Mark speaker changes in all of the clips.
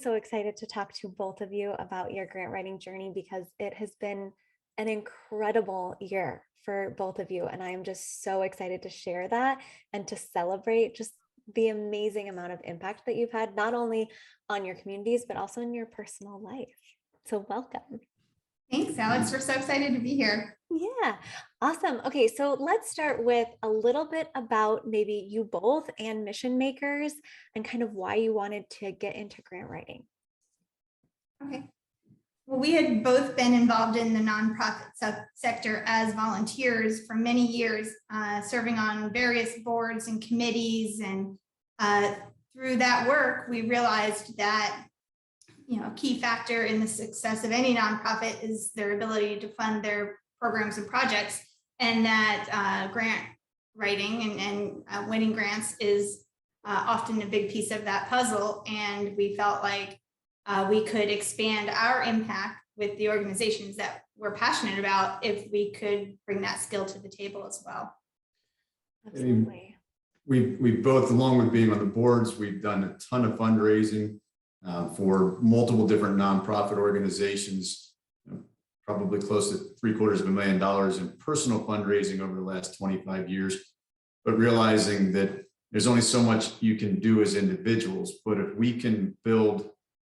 Speaker 1: so excited to talk to both of you about your grant writing journey because it has been an incredible year for both of you. And I am just so excited to share that and to celebrate just the amazing amount of impact that you've had, not only on your communities, but also in your personal life. So welcome.
Speaker 2: Thanks, Alex. We're so excited to be here.
Speaker 1: Yeah, awesome. Okay, so let's start with a little bit about maybe you both and Mission Makers and kind of why you wanted to get into grant writing.
Speaker 2: Okay. Well, we had both been involved in the nonprofit sector as volunteers for many years, serving on various boards and committees. And through that work, we realized that a key factor in the success of any nonprofit is their ability to fund their programs and projects, and that grant writing and winning grants is often a big piece of that puzzle. And we felt like we could expand our impact with the organizations that we're passionate about if we could bring that skill to the table as well.
Speaker 1: Absolutely.
Speaker 3: We both, along with being on the boards, we've done a ton of fundraising for multiple different nonprofit organizations, probably close to $750,000 in personal fundraising over the last 25 years, but realizing that there's only so much you can do as individuals. But if we can build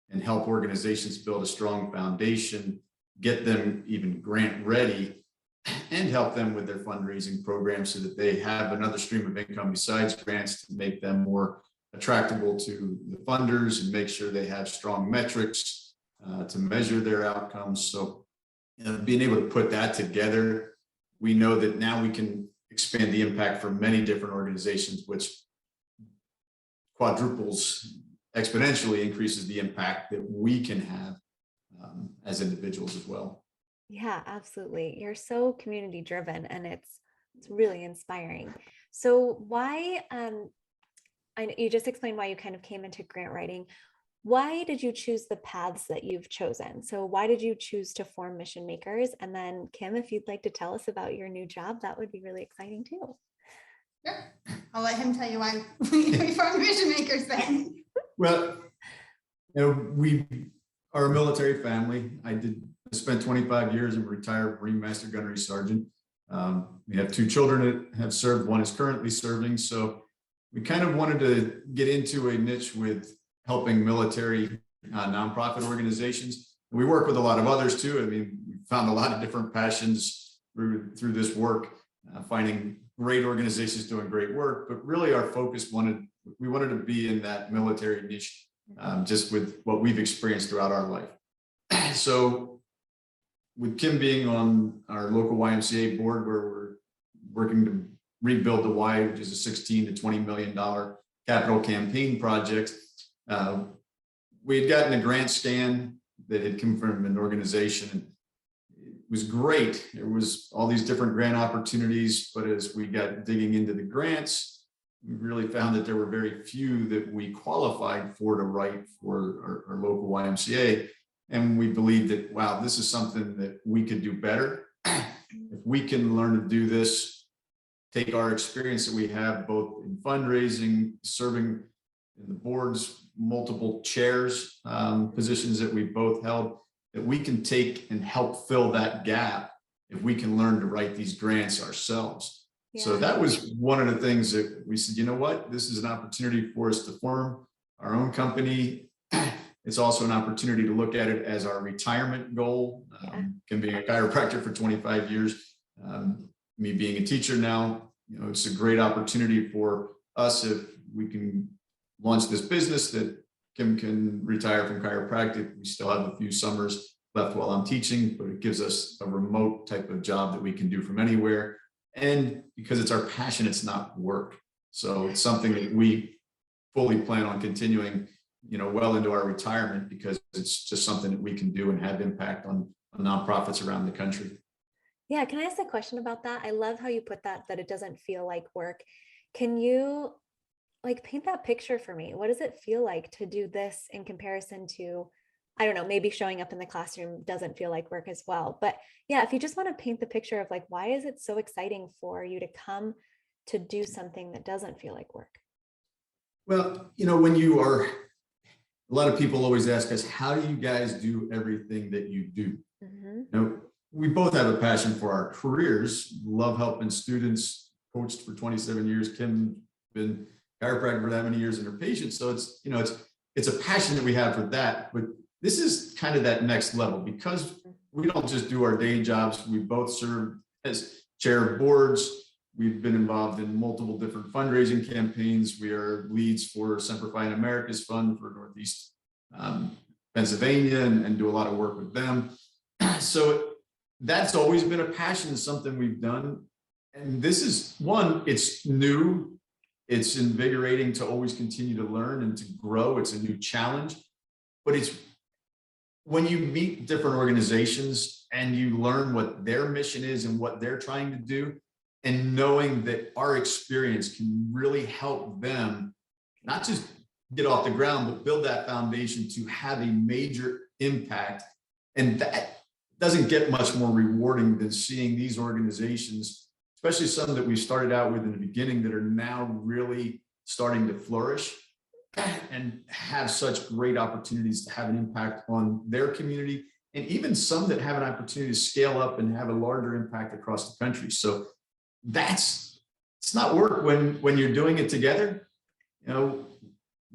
Speaker 3: and help organizations build a strong foundation, get them even grant ready, and help them with their fundraising program so that they have another stream of income besides grants to make them more attractable to the funders and make sure they have strong metrics to measure their outcomes. So being able to put that together, we know that now we can expand the impact for many different organizations, which quadruples, exponentially increases the impact that we can have as individuals as well.
Speaker 1: Yeah, absolutely. You're so community driven and it's really inspiring. So why, I know you just explained why you kind of came into grant writing. Why did you choose the paths that you've chosen? So why did you choose to form Mission Makers? And then Kim, if you'd like to tell us about your new job, that would be really exciting too.
Speaker 2: Sure. I'll let him tell you why we formed Mission Makers then.
Speaker 3: Well, we are a military family. I spent 25 years as a retired Marine Master Gunnery Sergeant. We have 2 children that have served. One is currently serving. So we kind of wanted to get into a niche with helping military nonprofit organizations. And we work with a lot of others too. I mean, we found a lot of different passions through this work, finding great organizations doing great work. But really our focus we wanted to be in that military niche, just with what we've experienced throughout our life. So with Kim being on our local YMCA board, where we're working to rebuild the Y, which is a $16 to $20 million capital campaign project, we had gotten a grant scan that had come from an organization, and it was great. There was all these different grant opportunities, but as we got digging into the grants, we really found that there were very few that we qualified for to write for our local YMCA. And we believed that, wow, this is something that we could do better. If we can learn to do this, take our experience that we have both in fundraising, serving in the boards, multiple chairs, positions that we both held, that we can take and help fill that gap if we can learn to write these grants ourselves. Yeah. So that was one of the things that we said, you know what, this is an opportunity for us to form our own company. It's also an opportunity to look at it as our retirement goal. Can be a chiropractor for 25 years. Me being a teacher now, it's a great opportunity for us if we can launch this business that Kim can retire from chiropractic. We still have a few summers left while I'm teaching, but it gives us a remote type of job that we can do from anywhere. And because it's our passion, it's not work. So it's something that we fully plan on continuing, well into our retirement, because it's just something that we can do and have impact on nonprofits around the country.
Speaker 1: Yeah. Can I ask a question about that? I love how you put that it doesn't feel like work. Can you paint that picture for me? What does it feel like to do this in comparison to, I don't know, maybe showing up in the classroom doesn't feel like work as well. But yeah, if you just want to paint the picture of why is it so exciting for you to come to do something that doesn't feel like work?
Speaker 3: Well, when you are a lot of people always ask us, how do you guys do everything that you do?
Speaker 1: Mhm.
Speaker 3: You know, we both have a passion for our careers, love helping students, coached for 27 years. Kim been chiropractor for that many years in her patients. So it's, you know, it's a passion that we have for that. But this is kind of that next level because we don't just do our day jobs. We both serve as chair of boards. We've been involved in multiple different fundraising campaigns. We are leads for Simplifying America's Fund for Northeast Pennsylvania and do a lot of work with them. So that's always been a passion and something we've done. And this is one, it's new. It's invigorating to always continue to learn and to grow. It's a new challenge, but it's when you meet different organizations and you learn what their mission is and what they're trying to do, and knowing that our experience can really help them not just get off the ground, but build that foundation to have a major impact. And that doesn't get much more rewarding than seeing these organizations, especially some that we started out with in the beginning that are now really starting to flourish and have such great opportunities to have an impact on their community, and even some that have an opportunity to scale up and have a larger impact across the country. So it's not work when you're doing it together. You know,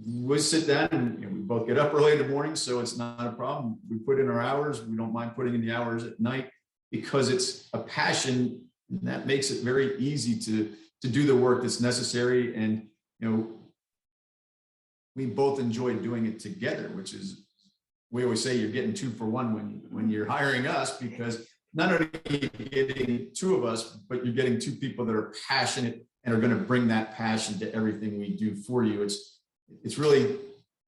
Speaker 3: we sit down and we both get up early in the morning, so it's not a problem. We put in our hours. We don't mind putting in the hours at night because it's a passion, and that makes it very easy to do the work that's necessary. And you know, we both enjoy doing it together, which is, we always say you're getting 2 for 1 when you're hiring us, because not only are you getting 2 of us, but you're getting 2 people that are passionate and are going to bring that passion to everything we do for you. It's really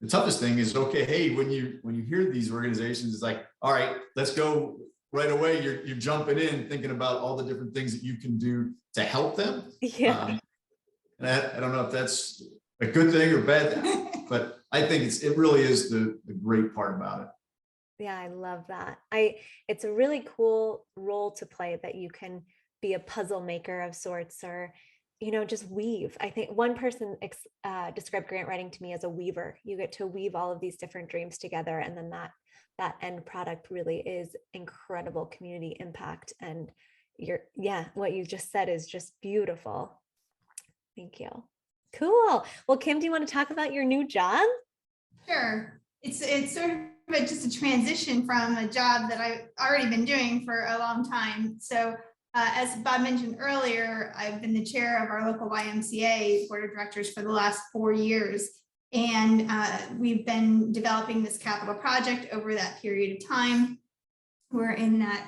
Speaker 3: the toughest thing is, okay, hey, when you hear these organizations, it's like, all right, let's go right away. You're jumping in, thinking about all the different things that you can do to help them.
Speaker 1: Yeah.
Speaker 3: And I don't know if that's a good thing or bad thing, but I think it really is the great part about it.
Speaker 1: Yeah, I love that. It's a really cool role to play that you can be a puzzle maker of sorts, or, just weave. I think one person described grant writing to me as a weaver. You get to weave all of these different dreams together, and then that end product really is incredible community impact. And what you just said is just beautiful. Thank you. Cool. Well, Kim, do you want to talk about your new job?
Speaker 2: Sure. It's sort of just a transition from a job that I've already been doing for a long time. So as Bob mentioned earlier, I've been the chair of our local YMCA board of directors for the last 4 years. And we've been developing this capital project over that period of time. We're in that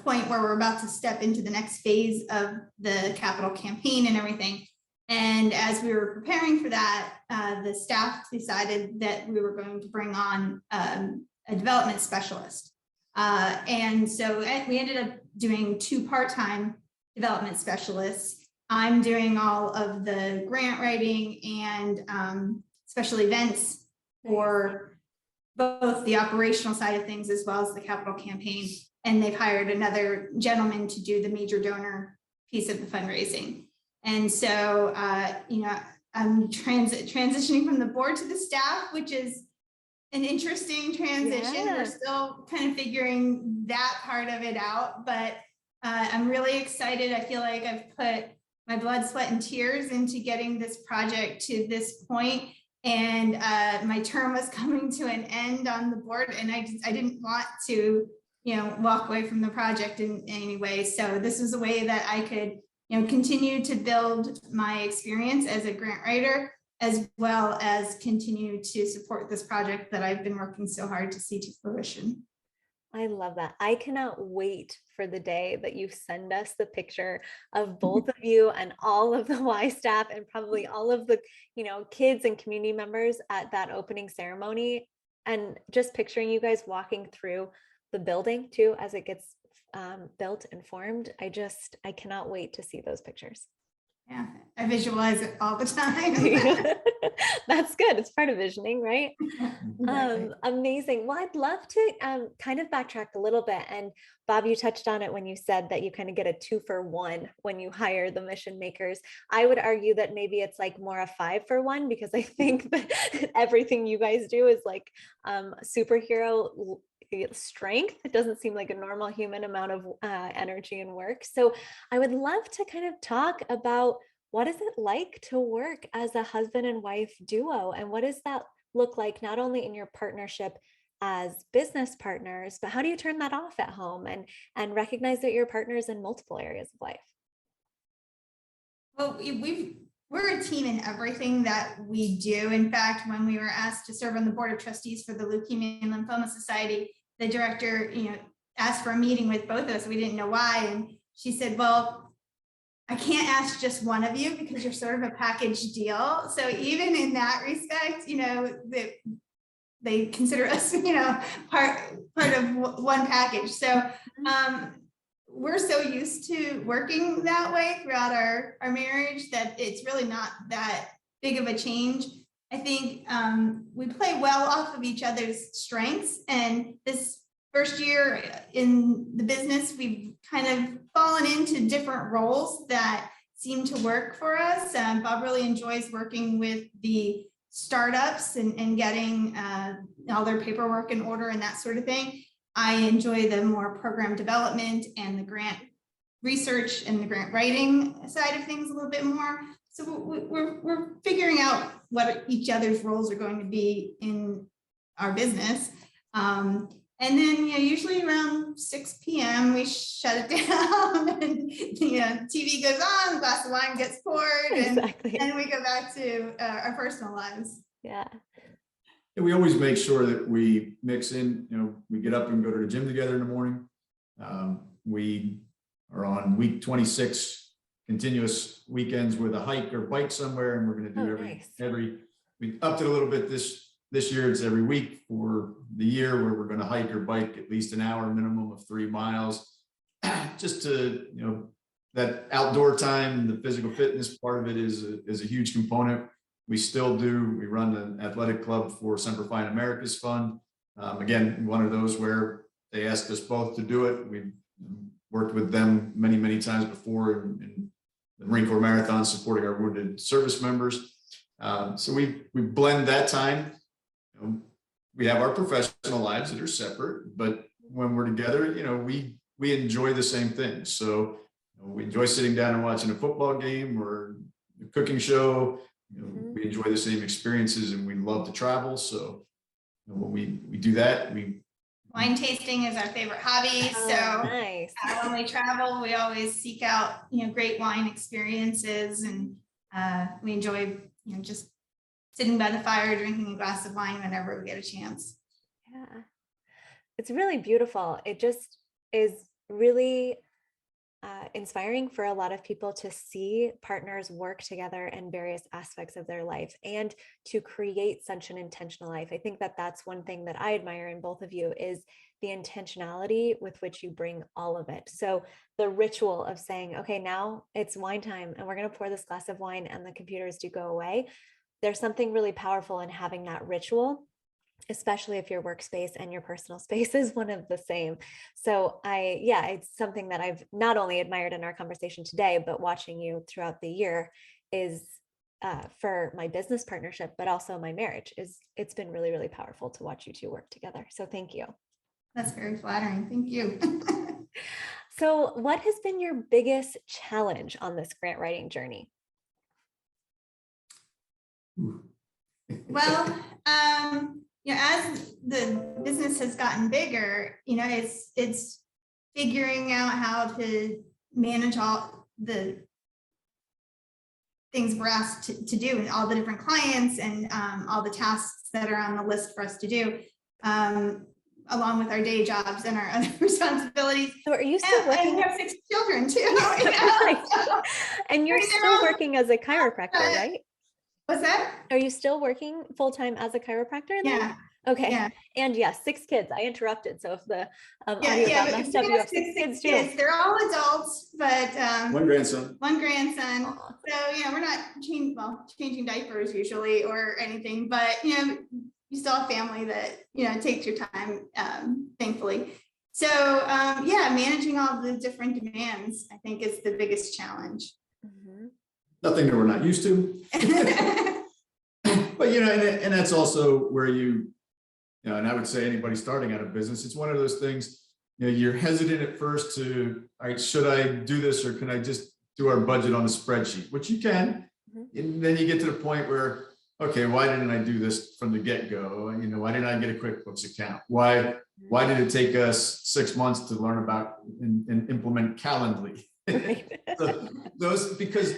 Speaker 2: point where we're about to step into the next phase of the capital campaign and everything. And as we were preparing for that, the staff decided that we were going to bring on a development specialist. And so we ended up doing 2 part-time development specialists. I'm doing all of the grant writing and special events for both the operational side of things as well as the capital campaign. And they've hired another gentleman to do the major donor piece of the fundraising. And so, I'm transitioning from the board to the staff, which is an interesting transition.
Speaker 1: Yeah.
Speaker 2: We're still kind of figuring that part of it out, but I'm really excited. I feel like I've put my blood, sweat, and tears into getting this project to this point. And my term was coming to an end on the board, and I didn't want to, walk away from the project in any way. So this was a way that I could continue to build my experience as a grant writer, as well as continue to support this project that I've been working so hard to see to fruition.
Speaker 1: I love that. I cannot wait for the day that you send us the picture of both of you and all of the Y staff and probably all of the, kids and community members at that opening ceremony, and just picturing you guys walking through the building too, as it gets built and formed. I cannot wait to see those pictures.
Speaker 2: Yeah, I visualize it all the time.
Speaker 1: That's good. It's part of visioning, right?
Speaker 2: Exactly.
Speaker 1: Amazing. Well, I'd love to kind of backtrack a little bit. And Bob, you touched on it when you said that you kind of get a 2-for-1 when you hire the mission makers. I would argue that maybe it's like more a 5-for-1, because I think that everything you guys do is like superhero strength. It doesn't seem like a normal human amount of energy and work. So I would love to kind of talk about, what is it like to work as a husband and wife duo? And what does that look like, not only in your partnership as business partners, but how do you turn that off at home and recognize that you're partners in multiple areas of life?
Speaker 2: Well, we're a team in everything that we do. In fact, when we were asked to serve on the board of trustees for the Leukemia and Lymphoma Society, the director, asked for a meeting with both of us. We didn't know why. And she said, well, I can't ask just one of you because you're sort of a package deal. So even in that respect, they consider us, part of one package. So we're so used to working that way throughout our marriage that it's really not that big of a change. I think we play well off of each other's strengths. And this first year in the business, we've kind of fallen into different roles that seem to work for us. Bob really enjoys working with the startups and getting all their paperwork in order and that sort of thing. I enjoy the more program development and the grant research and the grant writing side of things a little bit more. So we're figuring out what each other's roles are going to be in our business. And then, usually around 6 p.m. we shut it down and, TV goes on, a glass of wine gets poured,
Speaker 1: Exactly.
Speaker 2: and we go back to our personal lives.
Speaker 1: Yeah.
Speaker 3: And we always make sure that we mix in, we get up and go to the gym together in the morning. We are on week 26 continuous weekends with a hike or bike somewhere, and we're going to do we upped it a little bit this year. It's every week for the year, where we're going to hike or bike at least an hour, minimum of 3 miles, just to, that outdoor time. The physical fitness part of it is a huge component. We run an athletic club for Semper Fi America's Fund. Again, one of those where they asked us both to do it. We've worked with them many, many times before in the Marine Corps Marathon, supporting our wounded service members. So we blend that time. We have our professional lives that are separate, but when we're together, we enjoy the same things. So we enjoy sitting down and watching a football game or a cooking show. We enjoy the same experiences, and we love to travel. So when we do that,
Speaker 2: wine tasting is our favorite hobby. So
Speaker 1: nice.
Speaker 2: When we travel, we always seek out, great wine experiences, and we enjoy, just sitting by the fire, drinking a glass of wine whenever we get a chance.
Speaker 1: Yeah. It's really beautiful. It just is really inspiring for a lot of people to see partners work together in various aspects of their life and to create such an intentional life. I think that that's one thing that I admire in both of you, is the intentionality with which you bring all of it. So the ritual of saying, okay, now it's wine time and we're going to pour this glass of wine and the computers do go away. There's something really powerful in having that ritual, especially if your workspace and your personal space is one of the same. So it's something that I've not only admired in our conversation today, but watching you throughout the year is for my business partnership, but also my marriage. It's been really, really powerful to watch you two work together. So thank you.
Speaker 2: That's very flattering. Thank you.
Speaker 1: So what has been your biggest challenge on this grant writing journey?
Speaker 2: Well, as the business has gotten bigger, it's figuring out how to manage all the things we're asked to do, and all the different clients and all the tasks that are on the list for us to do, along with our day jobs and our other responsibilities.
Speaker 1: So are you still working?
Speaker 2: And we have 6 children too.
Speaker 1: And you're still working as a chiropractor, right?
Speaker 2: What's that?
Speaker 1: Are you still working full-time as a chiropractor then?
Speaker 2: Yeah.
Speaker 1: Okay.
Speaker 2: Yeah.
Speaker 1: And yes, 6 kids. I interrupted. So if the
Speaker 2: Yeah,
Speaker 1: audio
Speaker 2: yeah,
Speaker 1: got
Speaker 2: but
Speaker 1: messed up,
Speaker 2: we
Speaker 1: you
Speaker 2: have
Speaker 1: have 6 kids too.
Speaker 2: kids. They're all adults, but
Speaker 3: One grandson.
Speaker 2: one grandson.
Speaker 1: Aw.
Speaker 2: So, we're not changing diapers usually or anything, but, you still have family that, takes your time, thankfully. So, managing all the different demands, I think, is the biggest challenge.
Speaker 1: Mhm.
Speaker 3: Nothing that we're not used to. But, and that's also where and I would say anybody starting out a business, it's one of those things, you're hesitant at first to, all right, should I do this or can I just do our budget on a spreadsheet, which you can.
Speaker 1: Mhm.
Speaker 3: And then you get to the point where, okay, why didn't I do this from the get-go? Why didn't I get a QuickBooks account? Why did it take us 6 months to learn about and implement Calendly?
Speaker 1: Right.
Speaker 3: So those, because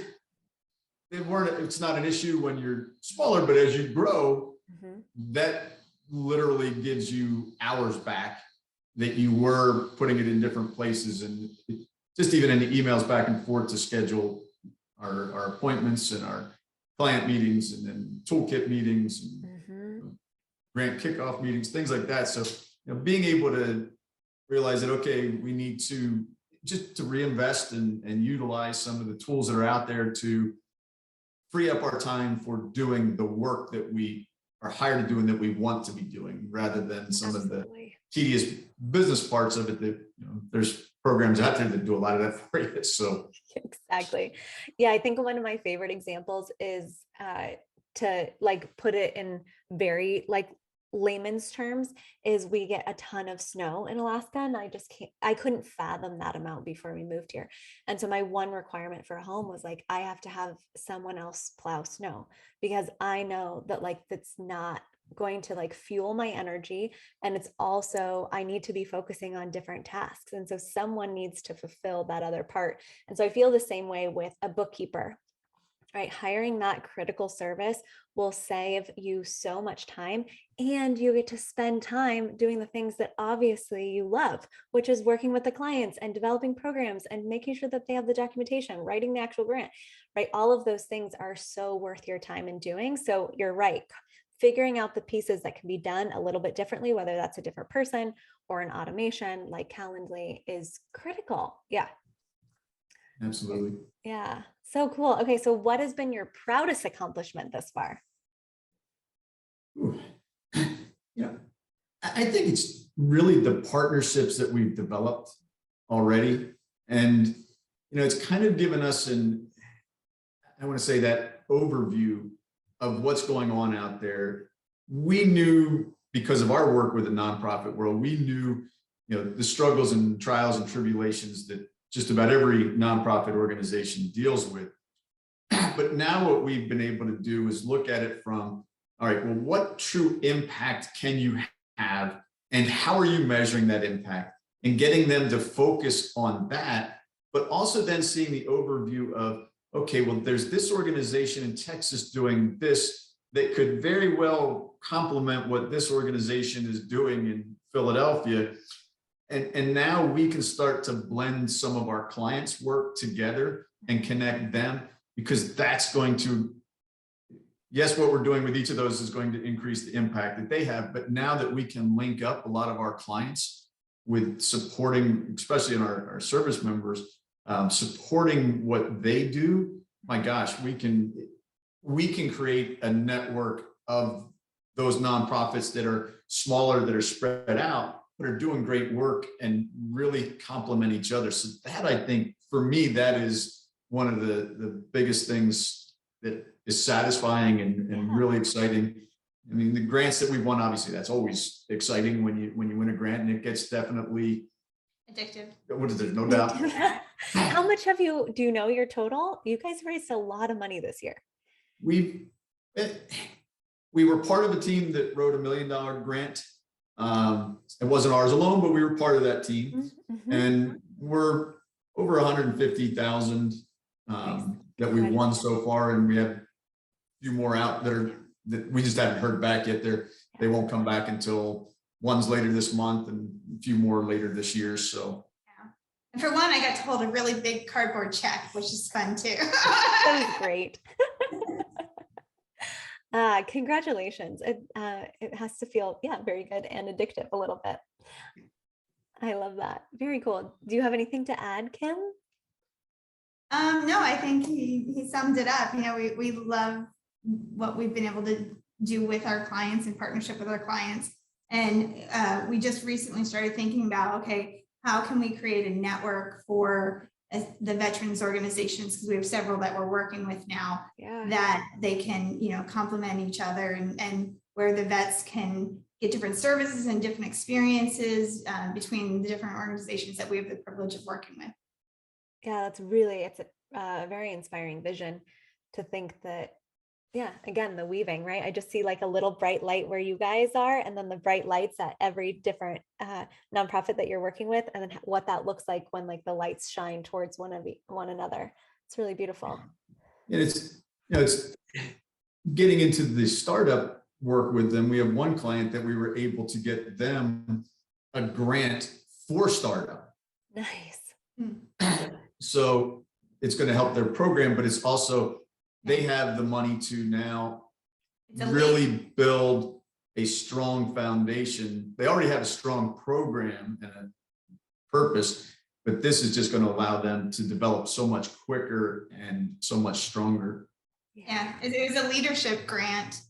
Speaker 3: it's not an issue when you're smaller, but as you grow,
Speaker 1: Mhm.
Speaker 3: that literally gives you hours back that you were putting it in different places. And just even in the emails back and forth to schedule our appointments and our client meetings and then toolkit meetings and
Speaker 1: Mhm.
Speaker 3: grant kickoff meetings, things like that. So, being able to realize that, okay, we need to just to reinvest and utilize some of the tools that are out there to free up our time for doing the work that we are hired to do and that we want to be doing, rather than some of the
Speaker 1: Absolutely.
Speaker 3: tedious business parts of it that, there's programs out there that do a lot of that for you. So
Speaker 1: Exactly. Yeah, I think one of my favorite examples is to like put it in very like layman's terms is we get a ton of snow in Alaska and I couldn't fathom that amount before we moved here. And so my one requirement for a home was like I have to have someone else plow snow because I know that like that's not going to like fuel my energy, and it's also I need to be focusing on different tasks, and so someone needs to fulfill that other part. And so I feel the same way with a bookkeeper, right? Hiring that critical service will save you so much time, and you get to spend time doing the things that obviously you love, which is working with the clients and developing programs and making sure that they have the documentation, writing the actual grant, right? All of those things are so worth your time in doing. So you're right. Figuring out the pieces that can be done a little bit differently, whether that's a different person or an automation like Calendly, is critical. Yeah.
Speaker 3: absolutely.
Speaker 1: Yeah. So cool. Okay. So what has been your proudest accomplishment thus far?
Speaker 3: Ooh. I think it's really the partnerships that we've developed already. And, it's kind of given us I want to say that overview of what's going on out there. We knew, because of our work with the nonprofit world, we knew, the struggles and trials and tribulations that just about every nonprofit organization deals with. But now what we've been able to do is look at it from, all right, well, what true impact can you have and how are you measuring that impact, and getting them to focus on that, but also then seeing the overview of, okay, well, there's this organization in Texas doing this that could very well complement what this organization is doing in Philadelphia. And now we can start to blend some of our clients' work together and connect them, because that's going to, yes, what we're doing with each of those is going to increase the impact that they have. But now that we can link up a lot of our clients with supporting, especially in our service members, supporting what they do, my gosh, we can create a network of those nonprofits that are smaller, that are spread out, but are doing great work and really complement each other. So that, I think, for me, that is one of the biggest things that is satisfying and really exciting. I mean, the grants that we've won, obviously, that's always exciting when you win a grant, and it gets definitely
Speaker 2: Addictive.
Speaker 3: what is there? No doubt.
Speaker 1: How much do you know your total? You guys raised a lot of money this year.
Speaker 3: We were part of a team that wrote $1 million grant. It wasn't ours alone, but we were part of that team,
Speaker 1: Mm-hmm.
Speaker 3: and we're over 150,000 that we've won so far, and we have a few more out there that we just haven't heard back yet. They won't come back until one's later this month and a few more later this year. So,
Speaker 2: yeah. And for one, I got to hold a really big cardboard check, which is fun too.
Speaker 1: That was great. Congratulations. It has to feel, yeah, very good and addictive a little bit. I love that. Very cool. Do you have anything to add, Kim?
Speaker 2: No, I think he summed it up. You know, we love what we've been able to do with our clients in partnership with our clients. And we just recently started thinking about, okay, how can we create a network for the veterans organizations? Because we have several that we're working with now, that they can, you know, complement each other, and where the vets can get different services and different experiences between the different organizations that we have the privilege of working with.
Speaker 1: Yeah, it's a very inspiring vision to think that, yeah, again, the weaving, right? I just see like a little bright light where you guys are, and then the bright lights at every different nonprofit that you're working with, and then what that looks like when like the lights shine towards one another. It's really beautiful.
Speaker 3: And it's getting into the startup work with them. We have one client that we were able to get them a grant for startup.
Speaker 1: Nice.
Speaker 3: So it's going to help their program, but it's also, they have the money to now really build a strong foundation. They already have a strong program and a purpose, but this is just going to allow them to develop so much quicker and so much stronger.
Speaker 2: Yeah, it was a leadership grant.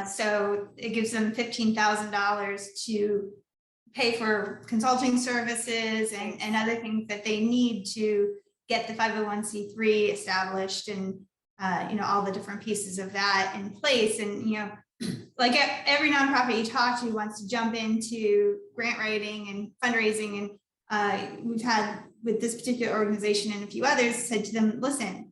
Speaker 2: So it gives them $15,000 to pay for consulting services and other things that they need to get the 501c3 established, and you know, all the different pieces of that in place. And you know, like every nonprofit you talk to wants to jump into grant writing and fundraising, and we've had with this particular organization and a few others said to them, listen,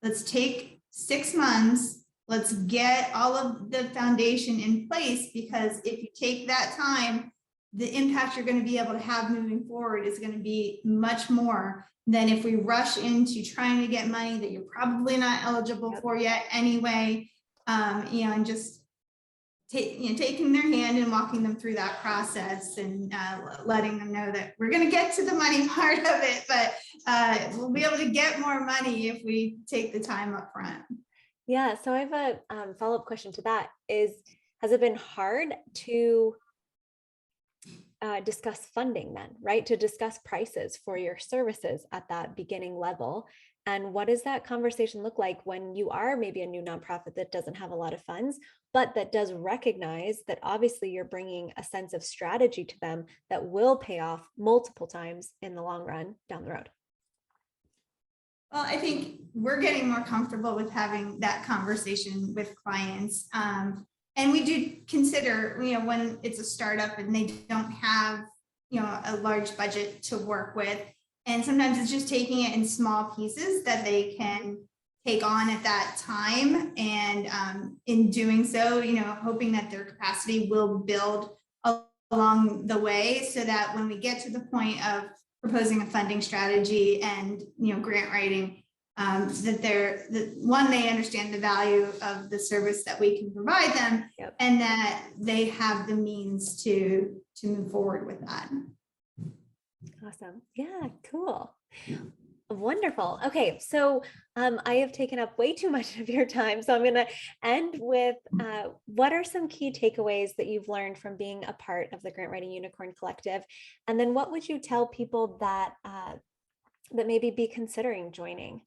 Speaker 2: let's take 6 months. Let's get all of the foundation in place, because if you take that time, the impact you're going to be able to have moving forward is going to be much more than if we rush into trying to get money that you're probably not eligible for yet anyway. You know, and just taking their hand and walking them through that process, and letting them know that we're going to get to the money part of it, but we'll be able to get more money if we take the time up front.
Speaker 1: Yeah. So I have a follow-up question to that. Has it been hard to discuss funding then, right? To discuss prices for your services at that beginning level? And what does that conversation look like when you are maybe a new nonprofit that doesn't have a lot of funds, but that does recognize that obviously you're bringing a sense of strategy to them that will pay off multiple times in the long run down the road?
Speaker 2: Well, I think we're getting more comfortable with having that conversation with clients. And we do consider, you know, when it's a startup and they don't have, you know, a large budget to work with. And sometimes it's just taking it in small pieces that they can take on at that time. And in doing so, you know, hoping that their capacity will build along the way, so that when we get to the point of proposing a funding strategy and, you know, grant writing, that they understand the value of the service that we can provide them, and that they have the means to move forward with that.
Speaker 1: Awesome. Yeah, cool. Wonderful. Okay, so I have taken up way too much of your time, so I'm going to end with what are some key takeaways that you've learned from being a part of the Grant Writing Unicorn Collective, and then what would you tell people that that maybe be considering joining?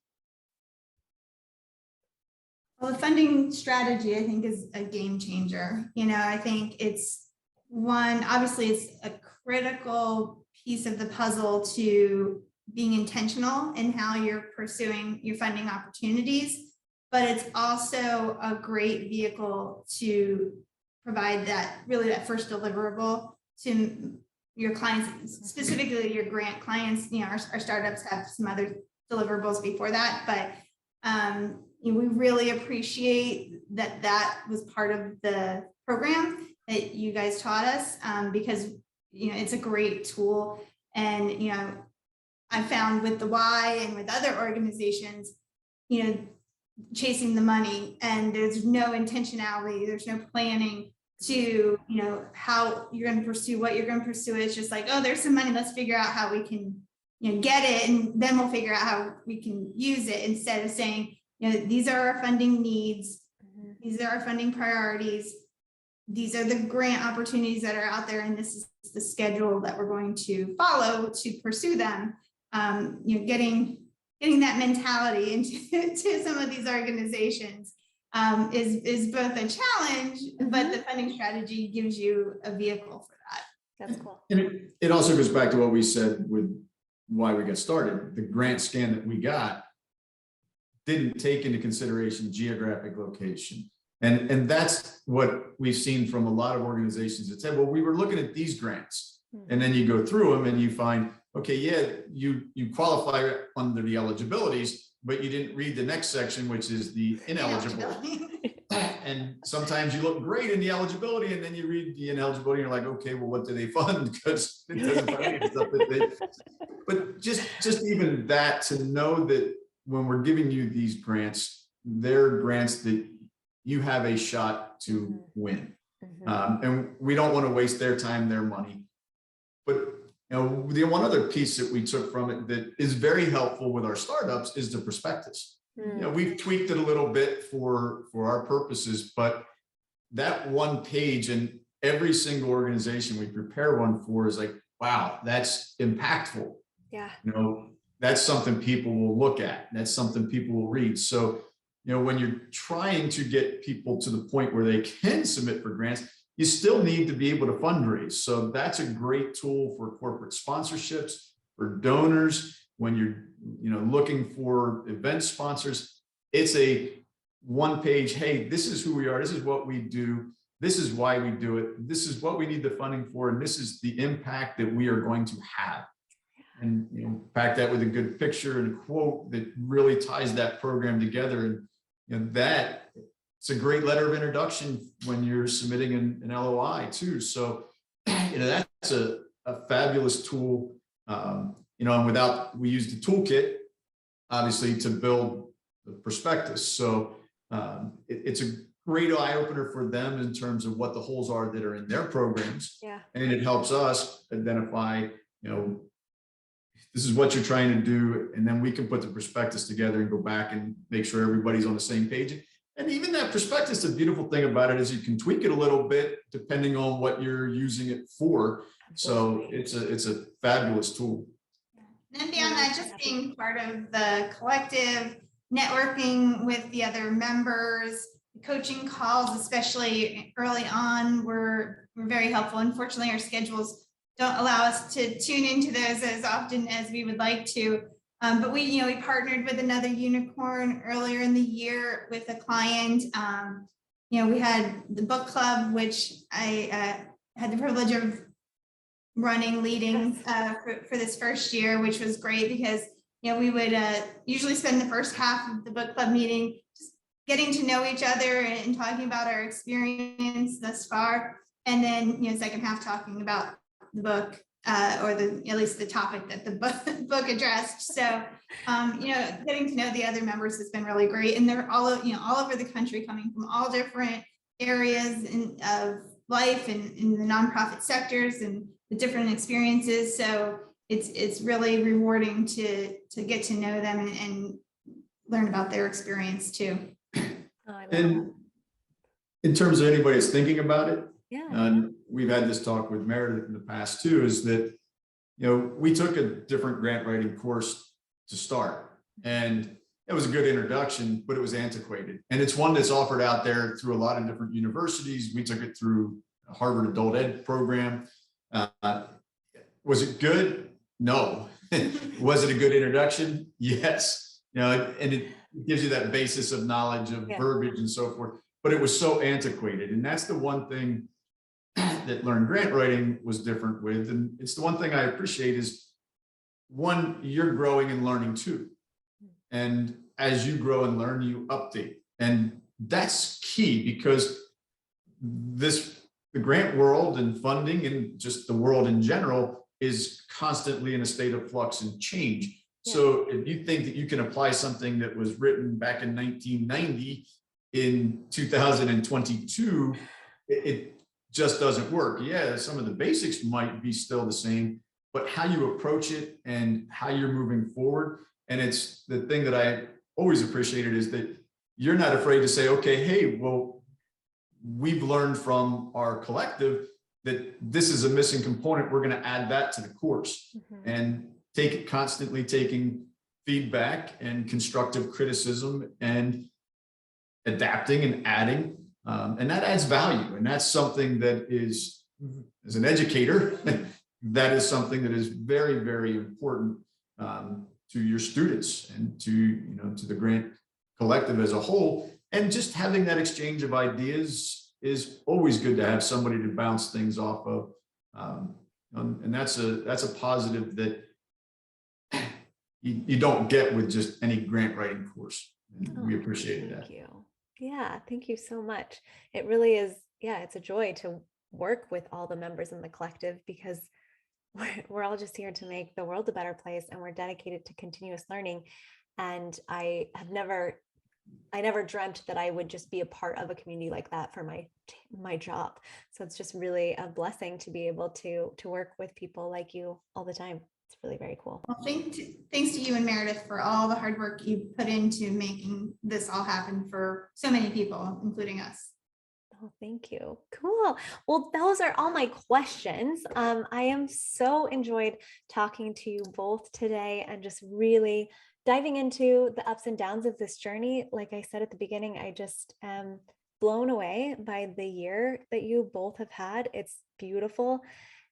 Speaker 2: Well, the funding strategy, I think, is a game changer. You know, I think it's one, obviously it's a critical piece of the puzzle to being intentional in how you're pursuing your funding opportunities, but it's also a great vehicle to provide that, really that first deliverable to your clients, specifically your grant clients. You know, our startups have some other deliverables before that, but you know, we really appreciate that was part of the program that you guys taught us, because, you know, it's a great tool. And, you know, I found with the Y and with other organizations, you know, chasing the money, and there's no intentionality, there's no planning to, you know, how you're going to pursue what you're going to pursue. It's just like, oh, there's some money, let's figure out how we can, you know, get it, and then we'll figure out how we can use it, instead of saying, you know, these are our funding needs, these are our funding priorities. These are the grant opportunities that are out there, and this is the schedule that we're going to follow to pursue them. Getting that mentality into some of these organizations is both a challenge, but the funding strategy gives you a vehicle for that.
Speaker 1: That's cool.
Speaker 3: And it also goes back to what we said with why we got started. The grant scan that we got didn't take into consideration geographic location. And that's what we've seen from a lot of organizations that said, well, we were looking at these grants. And then you go through them and you find, okay, yeah, you qualify under the eligibilities, but you didn't read the next section, which is the ineligibility. And sometimes you look great in the eligibility, and then you read the ineligibility, and you're like, okay, well, what do they fund? Because it doesn't fund any stuff that they. But just even that, to know that when we're giving you these grants, they're grants that you have a shot to win. And we don't want to waste their time, their money. But the one other piece that we took from it that is very helpful with our startups is the prospectus. We've tweaked it a little bit for our purposes, but that one page, and every single organization we prepare one for is like, wow, that's impactful.
Speaker 1: Yeah.
Speaker 3: That's something people will look at. That's something people will read. So, when you're trying to get people to the point where they can submit for grants, you still need to be able to fundraise. So that's a great tool for corporate sponsorships, for donors. When you're looking for event sponsors, it's a one-page, hey, this is who we are, this is what we do, this is why we do it, this is what we need the funding for, and this is the impact that we are going to have. And pack that with a good picture and a quote that really ties that program together. And that it's a great letter of introduction when you're submitting an LOI too. So that's a fabulous tool. And we use the toolkit obviously to build the prospectus. So it's a great eye opener for them in terms of what the holes are that are in their programs.
Speaker 1: Yeah.
Speaker 3: And it helps us identify, this is what you're trying to do. And then we can put the prospectus together and go back and make sure everybody's on the same page. And even that prospectus, the beautiful thing about it is you can tweak it a little bit depending on what you're using it for. So it's a fabulous tool.
Speaker 2: And beyond that, just being part of the collective, networking with the other members, coaching calls, especially early on, were very helpful. Unfortunately, our schedules don't allow us to tune into those as often as we would like to. But we partnered with another unicorn earlier in the year with a client. We had the book club, which I had the privilege of leading for this first year, which was great because we would usually spend the first half of the book club meeting just getting to know each other and talking about our experience thus far, and then second half talking about the book or at least the topic that the book addressed. So getting to know the other members has been really great, and they're all over the country, coming from all different areas of life and in the nonprofit sectors and the different experiences. So it's really rewarding to get to know them and learn about their experience too.
Speaker 3: And in terms of anybody that's thinking about it,
Speaker 1: yeah,
Speaker 3: we've had this talk with Meredith in the past too, is that we took a different grant writing course to start, and it was a good introduction, but it was antiquated, and it's one that's offered out there through a lot of different universities. We took it through a Harvard adult ed program. Was it good? No. Was it a good introduction? Yes. And it gives you that basis of knowledge of verbiage and so forth, but it was so antiquated. And that's the one thing that Learn Grant Writing was different with. And it's the one thing I appreciate is, one, you're growing and learning too. And as you grow and learn, you update. And that's key, because the grant world and funding and just the world in general is constantly in a state of flux and change. Yeah. So if you think that you can apply something that was written back in 1990 in 2022, it just doesn't work. Yeah, some of the basics might be still the same, but how you approach it and how you're moving forward. And it's the thing that I always appreciated is that you're not afraid to say, okay, hey, well, we've learned from our collective that this is a missing component. We're going to add that to the course and constantly taking feedback and constructive criticism and adapting and adding. And that adds value. And that's something that is, as an educator, that is something that is very, very important to your students and to the grant collective as a whole. And just having that exchange of ideas is always good to have somebody to bounce things off of. And that's a positive that you don't get with just any grant writing course. And we appreciate that.
Speaker 1: Thank you. Yeah, thank you so much. It really is, yeah, it's a joy to work with all the members in the collective, because we're all just here to make the world a better place, and we're dedicated to continuous learning. And I never dreamt that I would just be a part of a community like that for my job. So it's just really a blessing to be able to work with people like you all the time. It's really very cool.
Speaker 2: Well, thanks to you and Meredith for all the hard work you put into making this all happen for so many people, including us.
Speaker 1: Oh, thank you. Cool. Well, those are all my questions. I am so enjoyed talking to you both today and just really diving into the ups and downs of this journey. Like I said at the beginning, I just am blown away by the year that you both have had. It's beautiful.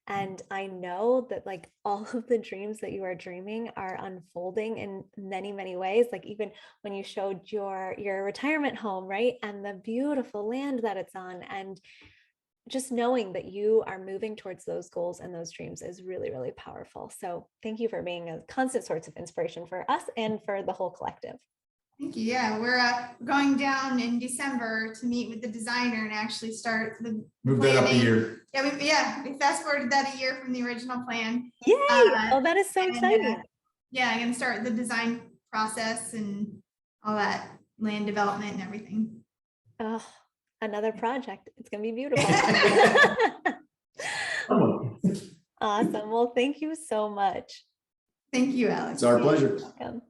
Speaker 1: And I know that like all of the dreams that you are dreaming are unfolding in many, many ways. Like even when you showed your retirement home, right? And the beautiful land that it's on, and just knowing that you are moving towards those goals and those dreams is really, really powerful. So thank you for being a constant source of inspiration for us and for the whole collective.
Speaker 2: Thank you. Yeah, we're going down in December to meet with the designer and actually start the
Speaker 3: Move that up a year.
Speaker 2: We fast forwarded that a year from the original plan.
Speaker 1: Yay! Oh, that is so exciting.
Speaker 2: Yeah, I'm going to start the design process and all that land development and everything.
Speaker 1: Oh, another project. It's going to be beautiful. Awesome. Well, thank you so much.
Speaker 2: Thank you, Alex.
Speaker 3: It's our pleasure.
Speaker 1: Welcome.